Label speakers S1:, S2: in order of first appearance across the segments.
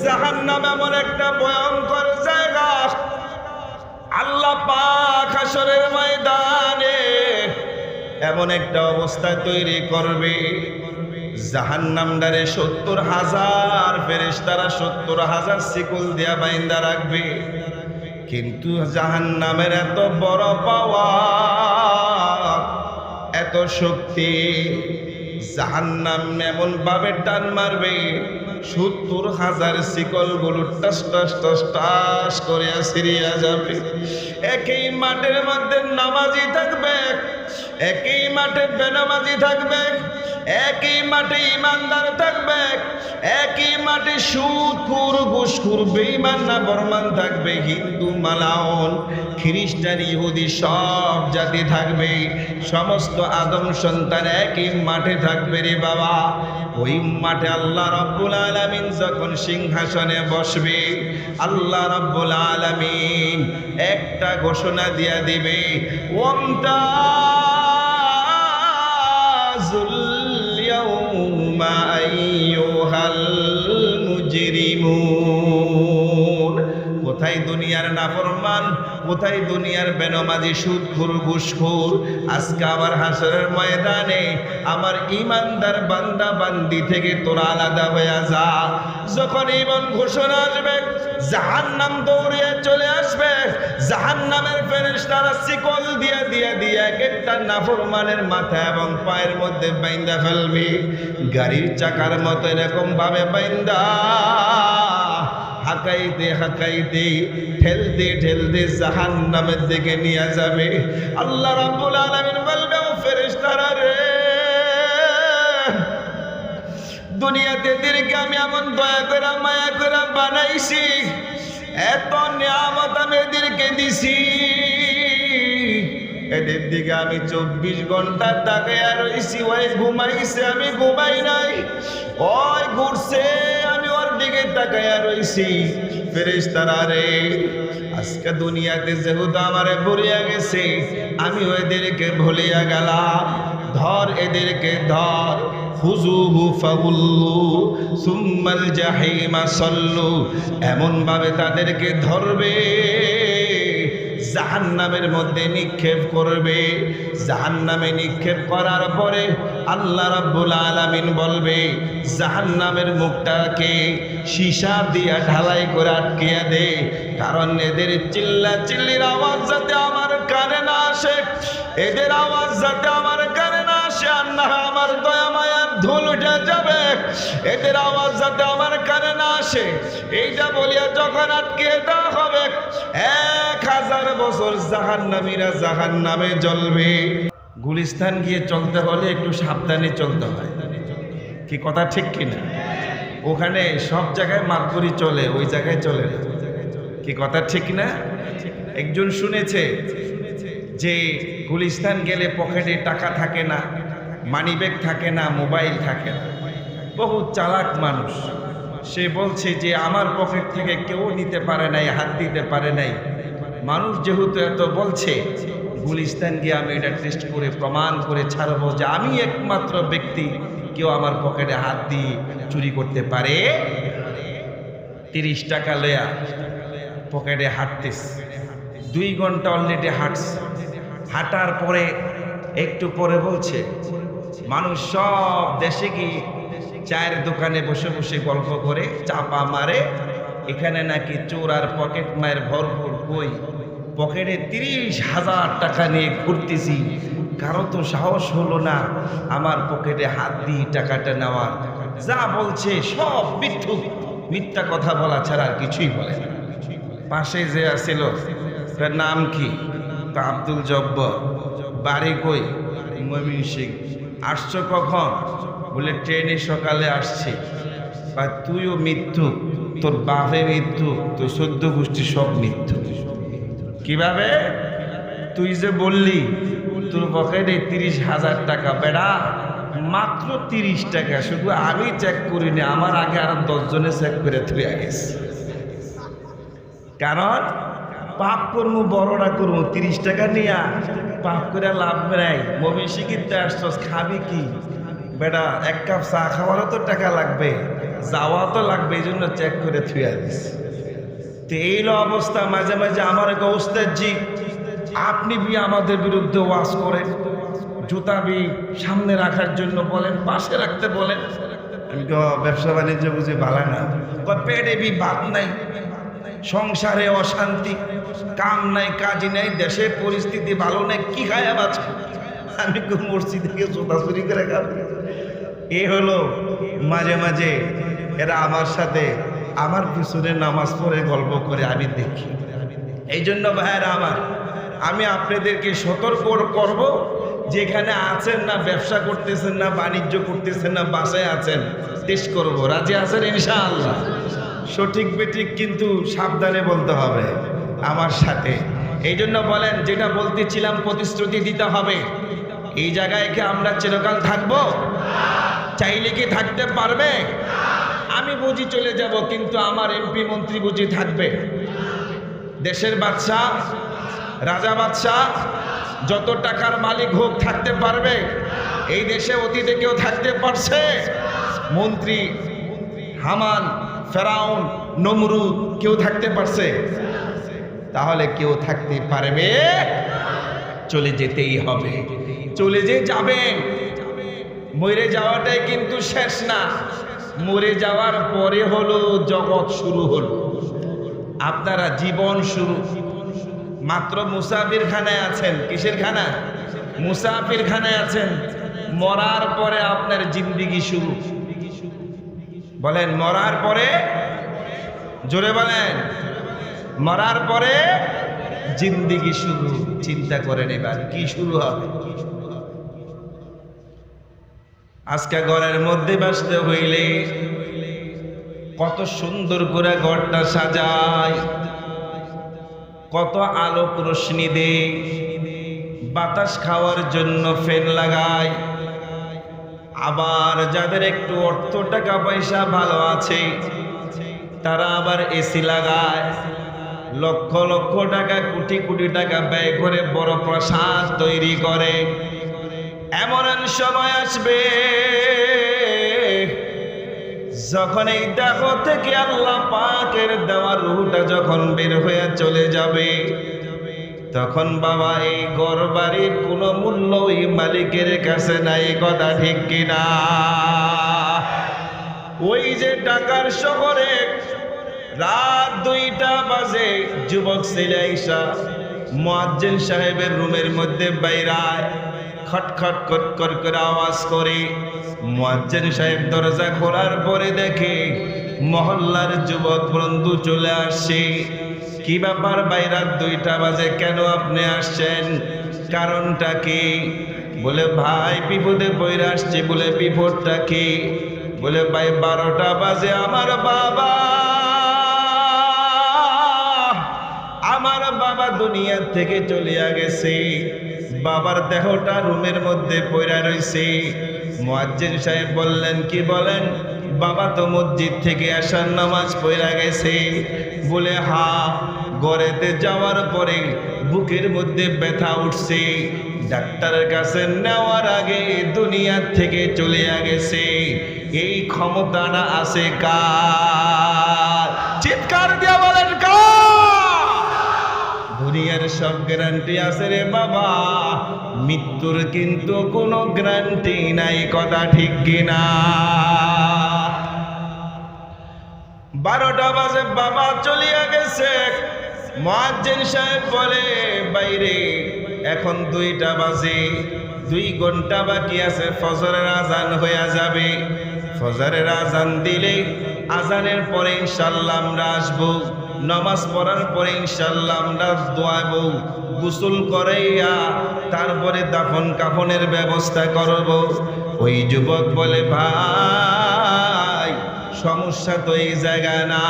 S1: জাহান্নাম এমন একটা ভয়ঙ্কর জায়গা, আল্লাহ পাক হাশরের ময়দানে এমন একটা অবস্থা তৈরি করবে, জাহান্নামদারে ৭০,০০০ ফেরেশতারা ৭০,০০০ শিকল দিয়া বাইন্দা রাখবে। কিন্তু জাহান্নামের এত বড় পাওয়ার, এত শক্তি, জাহান্নাম এমন ভাবে টান মারবে ৭০,০০০ শিকলগুলো টাস টাস টাস টাস করে ছিঁড়িয়া যাবে। একই মাঠের মধ্যে নামাজি থাকবে, একই মাঠে বেনামাজি থাকবে, একই মাঠে ইমানদার থাকবে, একই মাঠে সুদখোর ঘুষখোর বেঈমান নাফরমান থাকবে, হিন্দু মালাউন খ্রিস্টান ইহুদি সব জাতি থাকবে, সমস্ত আদম সন্তান একই মাঠে থাকবে রে বাবা। ওই মাঠে আল্লাহ রাব্বুল আলামিন যখন সিংহাসনে বসবে, আল্লাহ রাব্বুল আলামিন একটা ঘোষণা দিয়া দিবে, ওয়ামতাজুল ইয়াউমা আইয়ুহাল মুজরিমুন। কোথায় দুনিয়ার নাফরমান, কোথায় দুনিয়ার বেনামাজি সুদখোর ঘুষখোর, আজকে আমার হাসরের ময়দানে আমার ইমানদার বান্দা বান্দি থেকে তোরা আলাদা হয়ে যা। যখন এমন ঘোষণা আসবে, জাহান্নাম দৌড়িয়ে চলে আসবে, জাহান্নামের ফেরেশতারা শিকল দিয়ে দিয়ে দিয়ে এক একটা নাফরমানের মাথা এবং পায়ের মধ্যে বাইন্দা ফেলবে, গাড়ির চাকার মতো এরকম ভাবে বাইন্দা হাঁকাইতে হাঁকাইতে ঠেলতে ঠেলতে জাহান্নামের দিকে নিয়ে যাবে। আল্লাহ রাব্বুল আলামিন বলবে, ও ফেরেশতারা রে, দুনিয়াতে এদেরকে আমি এমন দয়া করে মায়া করে বানাইছি, এত নিয়ামত আমি এদেরকে দিছি, এদের দিকে আমি ২৪ ঘন্টা তাকাইয়া রইছি, ওই ঘুমাইছে আমি ঘুমাই নাই, ওই ঘুরছে আমি ওর দিকে তাকাইয়া রইছি। ফেরেশতারা রে, আজকে দুনিয়াতে যেহেতু আমারে ভুলিয়া গেছে, আমি ওদেরকে ভুলিয়া গেলাম, ধর এদেরকে ধর, খুযুহু ফাগুল্লু সুম্মাল জাহিমা সাল্লু, এমন ভাবে তাদেরকে ধরবে, জাহান্নামের মধ্যে নিক্ষেপ করবে। জাহান্নামে নিক্ষেপ করার পরে আল্লাহ রাব্বুল আলামিন বলবে, জাহান্নামের মুখটাকে সীসা দিয়া ঢালাই করে আটকিয়ে দে, কারণ এদের চিল্লা চিল্লির আওয়াজ যাতে আমার কানে না আসে, এদের আওয়াজ যাতে আমার কানে না আসে, আর না আমার দয়া মায়ার ধুল উঠে যাবে, এদের আওয়াজ যাতে আমার কানে না আসে, এইটা বলিয়া যখন আটকিয়ে দেওয়া হবে, ১০০০ বছর জাহান্নামীরা জাহান্নামে জ্বলবে। গুলিস্তান গিয়ে চলতে হলে একটু সাবধানে চলতে হয়, কি কথা ঠিক কিনা? ওখানে সব জায়গায় মাতবরি চলে, ওই জায়গায় চলে না, কি কথা ঠিক না? একজন শুনেছে যে গুলিস্তান গেলে পকেটে টাকা থাকে না, মানিব্যাগ থাকে না, মোবাইল থাকে না, বহু চালাক মানুষ। সে বলছে যে আমার পকেট থেকে কেউ নিতে পারে নাই, হাত দিতে পারে নাই। মানুষ যেহেতু এত বলছে, গুলিস্তান গিয়ে আমি এটা টেস্ট করে প্রমাণ করে ছাড়বো যে আমি একমাত্র ব্যক্তি কেউ আমার পকেটে হাত দিয়ে চুরি করতে পারে। ৩০ টাকা লয়া পকেটে হাঁটতেছে, ২ ঘন্টা অলরেডি হাঁটছে। হাঁটার পরে একটু পরে বলছে, মানুষ সব দেশে গিয়ে চায়ের দোকানে বসে বসে গল্প করে চাপা মারে, এখানে নাকি চোর আর পকেট মায়ের ভরপুর। কই, পকেটে ৩০,০০০ টাকা নিয়ে ঘুরতেছি, কারো তো সাহস হলো না আমার পকেটে হাত দিয়ে টাকাটা নেওয়ার। যা বলছে সব মিথ্যুক, মিথ্যা কথা বলা ছাড়া আর কিছুই বলে না। পাশে যে আসছিল, তার নাম কি? আব্দুল জব্বর। বাড়ি কই? ময়মনসিংহ। আসছো কখন? বলে ট্রেনে সকালে আসছে। বা তুইও মৃত্যু, তোর বাপে মৃত্যু, তোর ১৪ গোষ্ঠী সব মৃত্যু। কিভাবে? তুই যে বললি তোর পকেটে ৩০,০০০ টাকা, বেড়া মাত্র ৩০ টাকা, শুধু আমি চেক করিনি, আমার আগে আর ১০ জনে চেক করে থুয়ে গেছে। কারণ পাপ করবো, বড়রা করবো, ৩০ টাকা নিয়ে পাপ করে লাভ নাই। ময়মনসিংহতে আসছস, খাবি কি? বেটা এক কাপ চা খাওয়ারও তো টাকা লাগবে, যাওয়া তো লাগবে, এই জন্য চেক করে থুয়া দিছি। তো এই অবস্থা, মাঝে মাঝে আমার এক ওস্তাদজি, আপনি বি আমাদের বিরুদ্ধে ওয়াজ করেন, জুতা বি সামনে রাখার জন্য বলেন, পাশে রাখতে বলেন। আমি ব্যবসা বাণিজ্য বুঝি ভালো না, পেটে বি ভাত নাই, সংসারে অশান্তি, কাম নাই, কাজই নাই, দেশের পরিস্থিতি ভালো নাই, কি খায় বাঁচব? আমি মসজিদ থেকে জুতা চুরি করে খাবো? এ হলো মাঝে মাঝে এরা আমার সাথে আমার পিছনে নামাজ পড়ে গল্প করে আমি দেখি। এই জন্য ভাইয়েরা আমার, আমি আপনাদেরকে সতর্ক করব, যেখানে আছেন না ব্যবসা করতেছেন, না বাণিজ্য করতেছেন, না বাসায় আছেন, টেস্ট করব। রাজি আছেন ইনশাআল্লাহ? সঠিক বেঠিক কিন্তু সাবধানে বলতে হবে আমার সাথে। এই জন্য বলেন, যেটা বলতেছিলাম প্রতিশ্রুতি দিতে হবে। এই জায়গায় কি আমরা চিরকাল থাকবো? চাইলে কি থাকতে পারবে? আমি বুঝি চলে যাব, কিন্তু আমার এমপি মন্ত্রী বুঝি থাকবে। দেশের বাদশাহ, রাজা বাদশাহ, যত টাকার মালিক হোক থাকতে পারবে? এই দেশে অতীতে কেউ থাকতে পারছে? মন্ত্রী হামান, ফেরাউন, নমরুদ কেউ থাকতে পারছে? তাহলে কেউ থাকতে পারবে? চলে যেতেই হবে। চলে যে যাবেন, মরে যাওয়াটাই কিন্তু শেষ না। মরে যাওয়ার পরে হলো জগৎ শুরু হলো, আপনারা জীবন শুরু। মাত্র মুসাফির খানায় আছেন। কিসের খানা? মুসাফির খানায় আছেন। মরার পরে আপনার জিন্দেগি শুরু। বলেন, মরার পরে, জোরে বলেন, মরার পরে জিন্দেগি শুরু। চিন্তা করেন এবার কি শুরু হবে। আজকে ঘরের মধ্যে বাসতে হইলে কত সুন্দর করে ঘরটা সাজায়, কত আলোক রোশনি দেয়, বাতাস খাওয়ার জন্য ফ্যান লাগায়। আবার যাদের একটু অর্থ টাকা পয়সা ভালো আছে, তারা আবার এসি লাগায়। লক্ষ লক্ষ টাকা, কোটি কোটি টাকা ব্যয় করে বড় প্রাসাদ তৈরি করে। এমন সময় আসবে যখন এই দেহ থেকে আল্লাহ পাকের দেওয়া রূহটা যখন বের হয়ে চলে যাবে, তখন বাবা এই ঘর বাড়ির কোনো মূল্য ওই মালিকের কাছে নাই। কথা ঠিক কিনা? ওই যে ঢাকার শহরে রাত 2টা বাজে যুবক ছেলে আইসা মুয়াজ্জিন সাহেবের রুমের মধ্যে বাইরায়, খটখট খটখট করে আওয়াজ করে। মুয়াজ্জিন সাহেব দরজা খোলার পরে দেখে মহল্লার যুবক বন্ধু চলে আসছে। কি ব্যাপার ভাই, রাত 2টা বাজে, কেন আপনি আসছেন? কারণটা কি? বলে ভাই বিপদে পড়ে আসছে। বলে বিপদটা কি? বলে ভাই 12টা বাজে আমার বাবা দুনিয়া থেকে চলিয়া গেছে। বাবার দেহটা রুমের মধ্যে পড়ে রয়েছে। মুয়াজ্জিন সাহেব বললেন, কি বলেন? বাবা তো মসজিদ থেকে আসার নামাজ পড়ে গেছে। বলে হা, ঘরেতে যাওয়ার পরে বুকের মধ্যে ব্যথা উঠছে, ডাক্তারের কাছে নেওয়ার আগে দুনিয়া থেকে চলে গেছে। এই ক্ষমতাটা আছে কার? চিৎকার দিয়া বলেন কার? দুনিয়ার সব গ্যারান্টি আছে রে বাবা, মৃত্যুর কিন্তু কোনো গ্যারান্টি নাই। কথা ঠিক কিনা? 12টা বাজে বাবা চলিয়া গেছে। মুয়াজ্জিন সাহেব বলে, বাইরে এখন 2টা বাজে, 2 ঘন্টা বাকি আছে, ফজরের আজান হয়ে যাবে। ফজরের আজান দিলে আজানের পরে ইনশাআল্লাহ আমরা আসবো। নামাজ পড়ার পরে ইনশাআল্লাহ আমরা দোয়াবো, গোসল করাইয়া তারপরে দাফন কাফনের ব্যবস্থা করব। ওই যুবক বলে, ভাই সমস্যা তো এই জায়গায় না।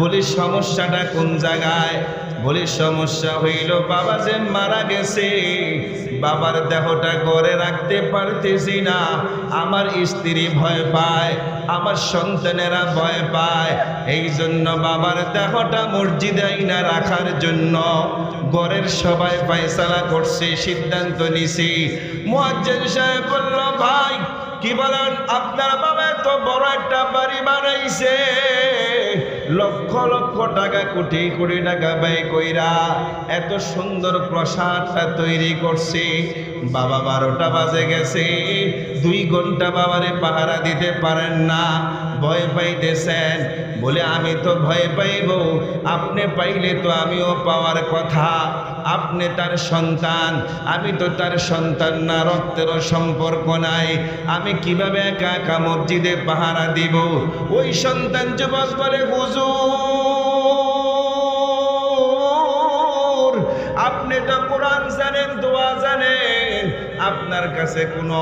S1: বলি সমস্যাটা কোন জায়গায়? বলি সমস্যা হইল বাবা যে মারা গেছে, বাবার দেহটা ঘরে রাখতে পারতেছি না। আমার স্ত্রী ভয় পায়, আমার সন্তানেরা ভয় পায়। এই জন্য বাবার দেহটা মসজিদে আইনা রাখার জন্য ঘরের সবাই ফয়সালা করছে, সিদ্ধান্ত নিছি। মুয়াজ্জিন সাহেব বলল, ভাই কি বলেন? আপনার বাবা এত এত বড় একটা বাড়ি বানাইছে, লক্ষ লক্ষ টাকা, কোটি কোটি টাকা ব্যয় কইরা এত সুন্দর প্রাসাদটা তৈরি করছে। বাবা 12টা বাজে গেছে, 2 ঘন্টা বাবারে পাহারা দিতে পারেন না, ভয় পাইতেছেন। বলে আমি তো ভয় পাইব, আপনি পাইলে তো আমিও পাওয়ার কথা। আপনি তার সন্তান, আমি তো তার সন্তান না, রক্তেরও সম্পর্ক নাই। আমি কিভাবে একা একা মসজিদে পাহারা দিব? ওই সন্তান যুবক বলে, হুজুর আপনি তো কোরআন জানেন, দোয়া জানেন, আপনার কাছে কোনো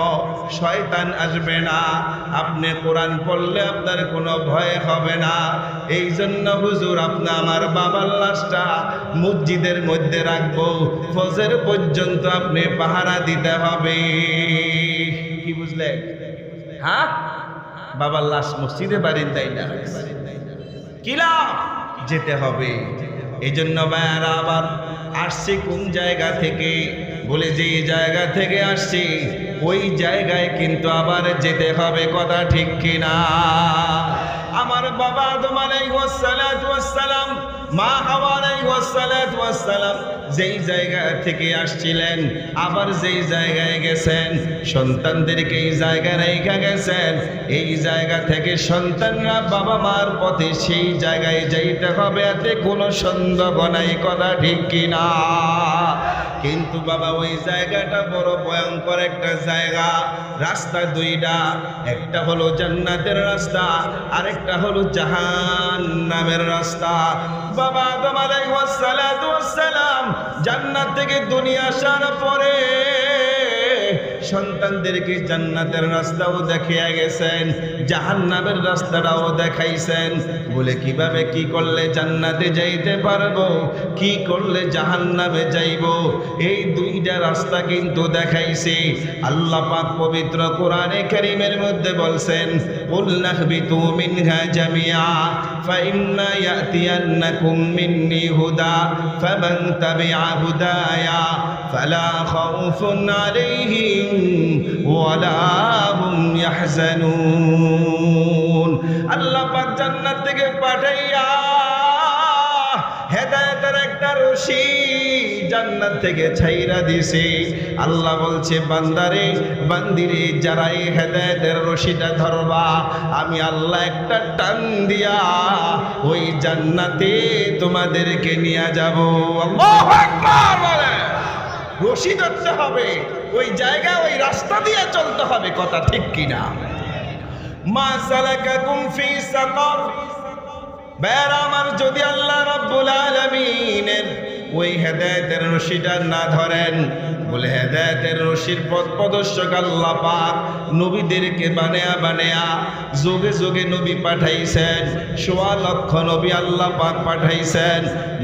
S1: শয়তান আসবে না, আপনি কোরআন পড়লে আপনার কোনো ভয় হবে না। এই জন্য হুজুর আপনি আমার বাবার লাশটা মসজিদের মধ্যে রাখবো, ফজর পর্যন্ত আপনি পাহারা দিতে হবে। কি বুঝলেন? হ্যাঁ, বাবার লাশ মসজিদে বাড়ির দেয় না, কিলা যেতে হবে। এই জন্য ভাইয়ারা আবার আসছি কোন জায়গা থেকে? বলে যে জায়গা থেকে আসছি ওই জায়গায় কিন্তু আবার যেতে হবে, কথা ঠিক কিনা? আমার বাবা আদম আলাইহিস সালাতু ওয়াস সালাম, মা হাওয়া আলাইহিস সালাতু ওয়াস সালাম যেই জায়গা থেকে আসছিলেন, আবার যেই জায়গায় গেছেন, সন্তানদেরকে এই জায়গায় রেখে গেছেন। এই জায়গা থেকে সন্তানরা বাবা মার পথে সেই জায়গায় যাইতে হবে, এতে কোনো সন্দেহ নাই, কথা ঠিক কিনা? কিন্তু বাবা ওই জায়গাটা বড় ভয়ঙ্কর একটা জায়গা। রাস্তা 2টা, একটা হলো জান্নাতের রাস্তা, আরেকটা হলো জাহান্নামের রাস্তা। বাবা আদম আলাইহিস সালাতু ওয়াস সালাম জান্নাত থেকে দুনিয়া আসার পরে সন্তানদেরকে জান্নাতের রাস্তাও দেখিয়ে গেছেন, জাহান্নামের রাস্তাটাও দেখাইছেন। বলে কিভাবে কি করলে জান্নাতে যাইতে পারবো, কি করলে জাহান্নামে যাইব, এই 2টা রাস্তা কিন্তু দেখাইছে। আল্লাহ পাক পবিত্র কোরআনে কারীমের মধ্যে বলছেন, কুল নাহবিতু মিনহা জামিআ ফাইন্না ইয়াতিয়ান্নাকুম মিন্নি হুদা ফামান তাবিআ হুদায়া ফালা খাউফুন আলাইহিম ওয়ালা হুম ইয়াহজানুন। আল্লাহ পাক জান্নাত থেকে পাঠাইয়া হেদায়েতের একটা রশি জান্নাত থেকে ছাইরা দিছে। আল্লাহ বলছে, বান্দারে বান্দিরে যারা এই হেদায়েতের রশিটা ধরবা, আমি আল্লাহ একটা টান দিয়া ওই জান্নাতে তোমাদেরকে নিয়ে যাব। আল্লাহু আকবার বলে, রশি ধরতে হবে, ওই জায়গা ওই রাস্তা দিয়ে চলতে হবে, কথা ঠিক কিনা? মা সালাকাকুম ফি সাকার, বেরা আমার যদি আল্লাহ রাব্বুল আলামিনের ওই হেদায়েতের রশিটা না ধরেন, বলে হেদায়েতের রশির পথ প্রদর্শক আল্লাহ পাক নবীদেরকে বানায়া বানায়া যুগে যুগে নবী পাঠাইছেন, ১৬ লক্ষ নবী আল্লাহ পাক পাঠাইছেন।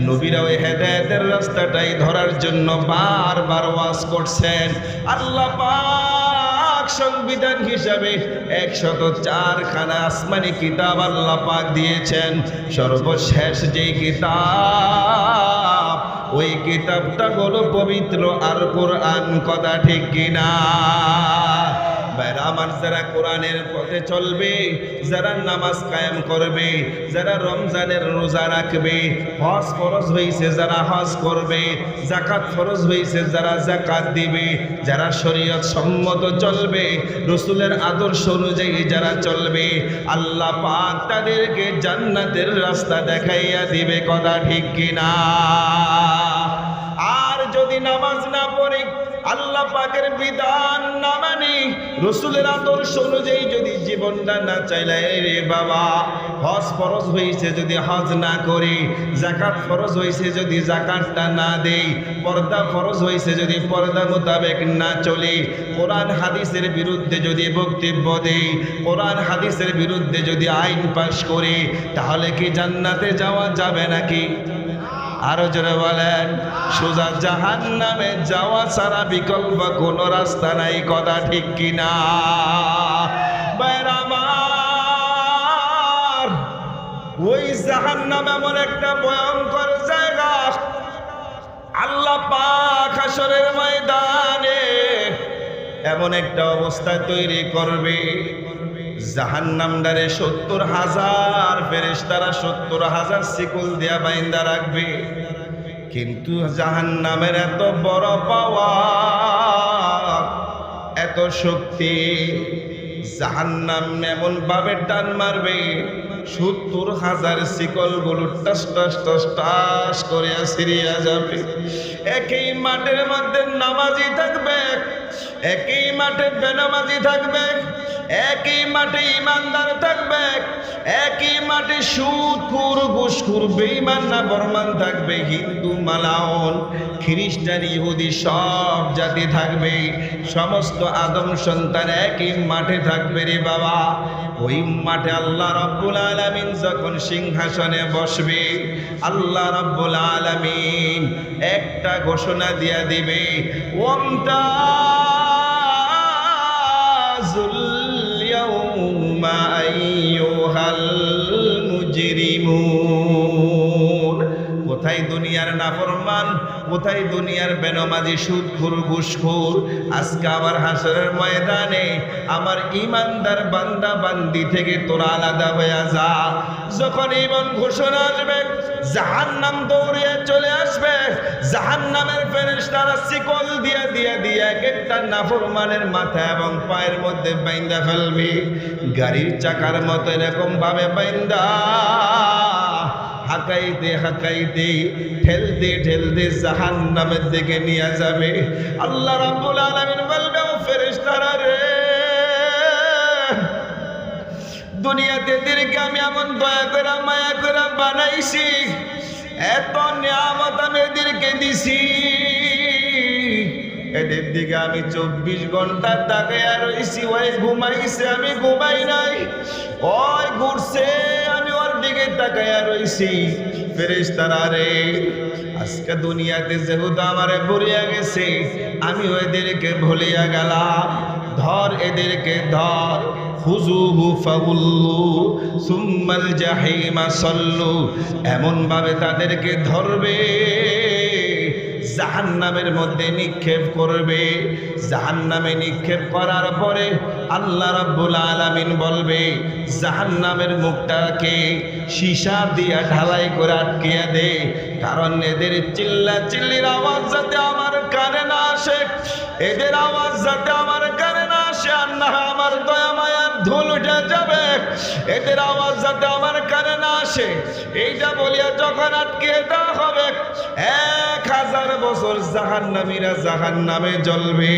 S1: নবীরা ওই হেদায়েতের রাস্তাটাই ধরার জন্য বারবার ওয়াজ করছেন। আল্লাহ পাক সংবিধান হিসাবে ১০৪খানা আসমানি কিতাব আল্লাহ পাক দিয়েছেন। সর্বশেষ যেই কিতাব, ওই কিতাবটা হলো পবিত্র আল কোরআন, কথা ঠিক কিনা? ভাইরা আমার, যারা কোরআনের পথে চলবে, যারা নামাজ কায়েম করবে, যারা রমজানের রোজা রাখবে, হজ ফরজ হয়েছে যারা হজ করবে, যাকাত ফরজ হয়েছে যারা যাকাত দিবে, যারা শরীয়ত সম্মত চলবে, রসুলের আদর্শ অনুযায়ী যারা চলবে, আল্লাহ পাক তাদেরকে জান্নাতের রাস্তা দেখাইয়া দিবে, কথা ঠিক কিনা? আর যদি নামাজ না পড়ে, আল্লাহ পাকের বিধান না মানি, রসুলের আদর্শ অনুযায়ী যদি জীবনটা না চাইলে, রে বাবা, হজ ফরজ হয়েছে যদি হজ না করি, যাকাত ফরজ হয়েছে যদি যাকাতটা না দেই, পর্দা ফরজ হয়েছে যদি পর্দা মোতাবেক না চলি, কোরআন হাদিসের বিরুদ্ধে যদি বক্তব্য দেই, কোরআন হাদিসের বিরুদ্ধে যদি আইন পাশ করি, তাহলে কি জান্নাতে যাওয়া যাবে নাকি? আরো জোরে বলেন, সোজা জাহান্নামে যাওয়া ছাড়া বিকল্প কোনো রাস্তা নাই, কথা ঠিক কিনা? ওই জাহান্নাম এমন একটা ভয়ঙ্কর জায়গা, আল্লাহ পাক হাশরের ময়দানে এমন একটা অবস্থা তৈরি করবে, জাহান্নামদারে 70,000 ফেরেশতারা 70,000 শিকল দিয়া বাইন্দা রাখবে। কিন্তু জাহান্নামের এত বড় পাওয়ার, এত শক্তি, জাহান্নাম এমন ভাবে টান মারবে 70,000 শিকল গুলো টাস টাস টাস টাস করে ছিঁড়িয়া যাবে। একই মাঠের মধ্যে নামাজি থাকবে, একই মাঠে বেনামাজি থাকবে, একই মাঠে ইমানদার থাকবে, একই মাঠে সুদখোর ঘুষখোর বেঈমান নাফরমান থাকবে, হিন্দু মালাউন খ্রিস্টান ইহুদি সব জাতি থাকবে। সমস্ত আদম সন্তান একই মাঠে থাকবে রে বাবা। ওই মাঠে আল্লাহ রাব্বুল আলামিন যখন সিংহাসনে বসবে, আল্লাহ রাব্বুল আলামিন একটা ঘোষণা দিয়া দিবে, ওয়ামতাজুল ইয়াউমা আইয়ুহাল মুজরিমুন। কোথায় দুনিয়ার নাফরমান, কোথায় দুনিয়ার বেনামাজি সুদখোর ঘুষখোর? আজকে আবার হাসরের ময়দানে আমার ইমানদার বান্দা বান্দি থেকে তোরা আলাদা হয়ে যা। যখন ইমান ঘোষণা আসবে, জাহান্নাম দৌড়িয়ে চলে আসবে, জাহান্নামের ফেরেশতারা শিকল দিয়ে দিয়ে দিয়ে এক একটা নাফরমানের মাথা এবং পায়ের মধ্যে বাইন্দা ফেলবে, গাড়ির চাকার মতো এরকম ভাবে বাইন্দা হাকাইতে হাকাইতে ঠেলতে ঠেলতে জাহান্নামের দিকে নিয়ে যাবে। আল্লাহ রাব্বুল আলামিন বলবে, ও ফেরেশতারা রে, দুনিয়াতে এদেরকে আমি এমন দয়া করে মায়া করে বানাইছি, এত নিয়ামত আমি এদেরকে দিছি, এদের দিকে আমি 24 ঘন্টা তাকাইয়া রইছি। ওই ঘুমাইছে, আমি ঘুমাই নাই, ওই ঘুরছে, আমি ওর দিকে তাকাইয়া রইছি। ফেরেশতারা রে, আজকে দুনিয়াতে যেহেতু আমারে ভুলিয়া গেছে, আমি ওদেরকে ভুলিয়া গেলাম। ধর এদেরকে ধর, খুযুহু ফাগুল্লু সুম্মাল জাহিমা সাল্লু। এমন ভাবে তাদেরকে ধরবে, জাহান্নামের মধ্যে নিক্ষেপ করবে। জাহান্নামে নিক্ষেপ করার পরে আল্লাহ রাব্বুল আলামিন বলবে, জাহান্নামের মুখটাকে সীসা দিয়া ঢালাই করে আটকিয়ে দে, কারণ এদের চিল্লা চিল্লির আওয়াজ যাতে আমার কানে না আসে, এদের আওয়াজ যাতে আমার কানে না আসে, আর না আমার দয়া মায়ার ধুল উঠে যাবে, এদের আওয়াজ যাতে আমার কানে না আসে। এইটা বলিয়া যখন আটকিয়ে দেওয়া হবে, 1000 বছর জাহান্নামীরা জাহান্নামে জ্বলবে।